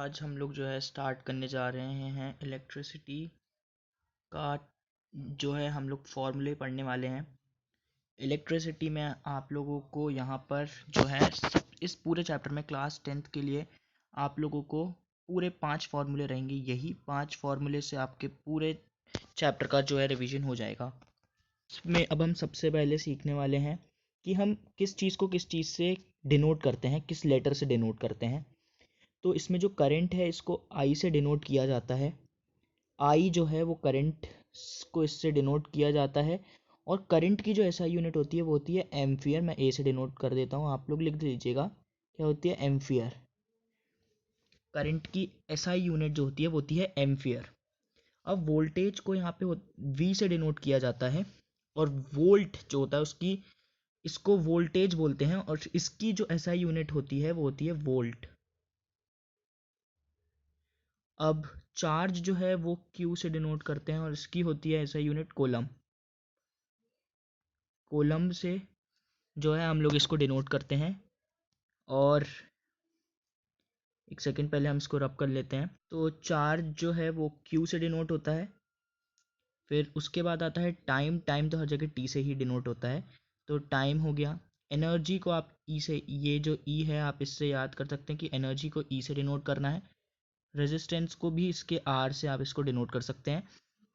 आज हम लोग जो है स्टार्ट करने जा रहे हैं इलेक्ट्रिसिटी का जो है हम लोग फॉर्मूले पढ़ने वाले हैं। इलेक्ट्रिसिटी में आप लोगों को यहाँ पर जो है इस पूरे चैप्टर में क्लास 10th के लिए आप लोगों को पूरे 5 फार्मूले रहेंगे। यही 5 फार्मूले से आपके पूरे चैप्टर का जो है रिवीजन हो जाएगा। इसमें अब हम सबसे पहले सीखने वाले हैं कि हम किस चीज़ को किस चीज़ से डिनोट करते हैं, किस लेटर से डिनोट करते हैं। तो इसमें जो करंट है इसको आई से डिनोट किया जाता है। आई जो है वो करंट को इससे डिनोट किया जाता है। और करंट की जो एसआई यूनिट होती है वो होती है एम्पियर। मैं ए से डिनोट कर देता हूँ, आप लोग लिख दीजिएगा क्या होती है, एम्पियर। करंट की एसआई यूनिट जो होती है वो होती है एम्पियर। अब वोल्टेज को यहाँ पे वी से डिनोट किया जाता है। और वोल्ट जो होता है उसकी इसको वोल्टेज बोलते हैं। और इसकी जो एसआई यूनिट होती है वो होती है वोल्ट। अब चार्ज जो है वो क्यू से डिनोट करते हैं और इसकी होती है ऐसा यूनिट कोलम। कोलम से जो है हम लोग इसको डिनोट करते हैं। और एक सेकंड पहले हम इसको रब कर लेते हैं। तो चार्ज जो है वो क्यू से डिनोट होता है। फिर उसके बाद आता है टाइम। टाइम तो हर जगह टी से ही डिनोट होता है, तो टाइम हो गया। एनर्जी को आप ई से, ये जो ई है आप इससे याद कर सकते हैं कि एनर्जी को ई से डिनोट करना है। रेजिस्टेंस को भी इसके आर से आप इसको डिनोट कर सकते हैं।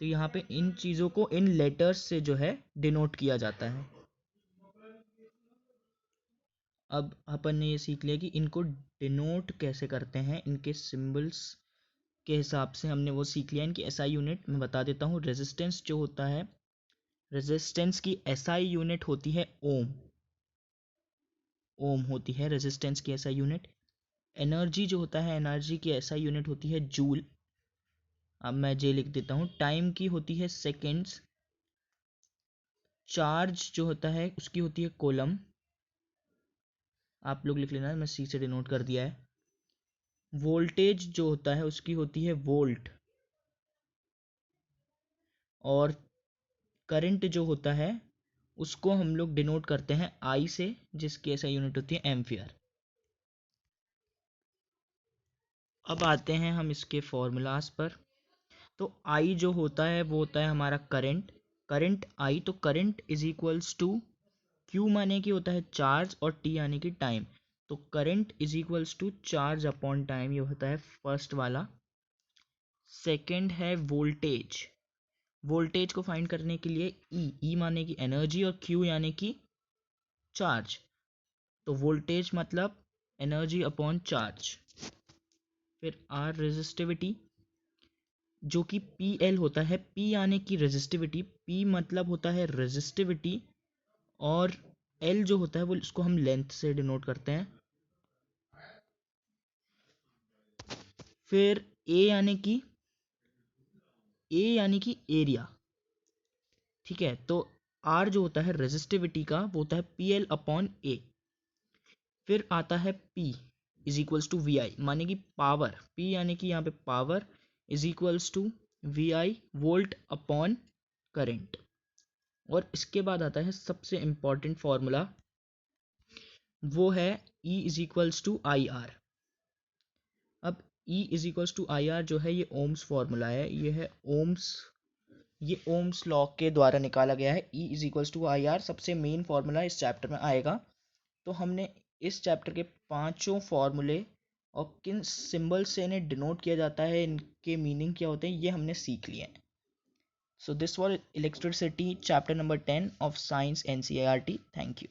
तो यहाँ पे इन चीज़ों को इन लेटर्स से जो है डिनोट किया जाता है। अब अपन ने ये सीख लिया कि इनको डिनोट कैसे करते हैं, इनके सिंबल्स के हिसाब से हमने वो सीख लिया। इनकी एसआई यूनिट मैं बता देता हूँ। रेजिस्टेंस जो होता है, रेजिस्टेंस की एसआई यूनिट होती है ओम। ओम होती है रेजिस्टेंस की एसआई यूनिट। एनर्जी जो होता है, एनर्जी की एसआई यूनिट होती है जूल। अब मैं जे लिख देता हूँ। टाइम की होती है सेकेंड्स। चार्ज जो होता है उसकी होती है कोलम। आप लोग लिख लेना, मैं सी से डिनोट कर दिया है। वोल्टेज जो होता है उसकी होती है वोल्ट। और करंट जो होता है उसको हम लोग डिनोट करते हैं आई से, जिसकी ऐसा यूनिट होती है एम्पियर। अब आते हैं हम इसके फॉर्मूलाज पर। तो आई जो होता है वो होता है हमारा करंट। करंट आई, तो current is equals to Q माने कि होता है चार्ज और टी यानी कि टाइम। तो current is equals to charge upon time, ये होता है फर्स्ट वाला। सेकंड है वोल्टेज। वोल्टेज को फाइंड करने के लिए ई माने कि एनर्जी और क्यू यानी कि चार्ज। तो वोल्टेज मतलब एनर्जी अपॉन चार्ज। फिर आर रेजिस्टिविटी जो कि पी एल होता है। पी यानी कि रेजिस्टिविटी, पी मतलब होता है रेजिस्टिविटी। और एल जो होता है वो इसको हम लेंथ से डिनोट करते हैं। फिर ए यानी कि एरिया। ठीक है, तो आर जो होता है रेजिस्टिविटी का वो होता है पी एल अपॉन ए। फिर आता है P is equals to V I माने कि पावर। पी यानी कि यहाँ पे power is equals to V I volt upon current. और इसके बाद आता है सबसे इंपॉर्टेंट फॉर्मूला, वो है E is equals to I R. अब E is equals to I R जो है ये ओम्स फॉर्मूला है। ये ओम्स लॉ के द्वारा निकाला गया है। E is equals to I R सबसे मेन फॉर्मूला इस चैप्टर में आएगा। तो हमने इस चैप्टर के पांचों फॉर्मूले और किन सिंबल से इन्हें डिनोट किया जाता है, इनके मीनिंग क्या होते हैं, ये हमने सीख लिए हैं। So this was electricity chapter number 10 of science NCERT। Thank you.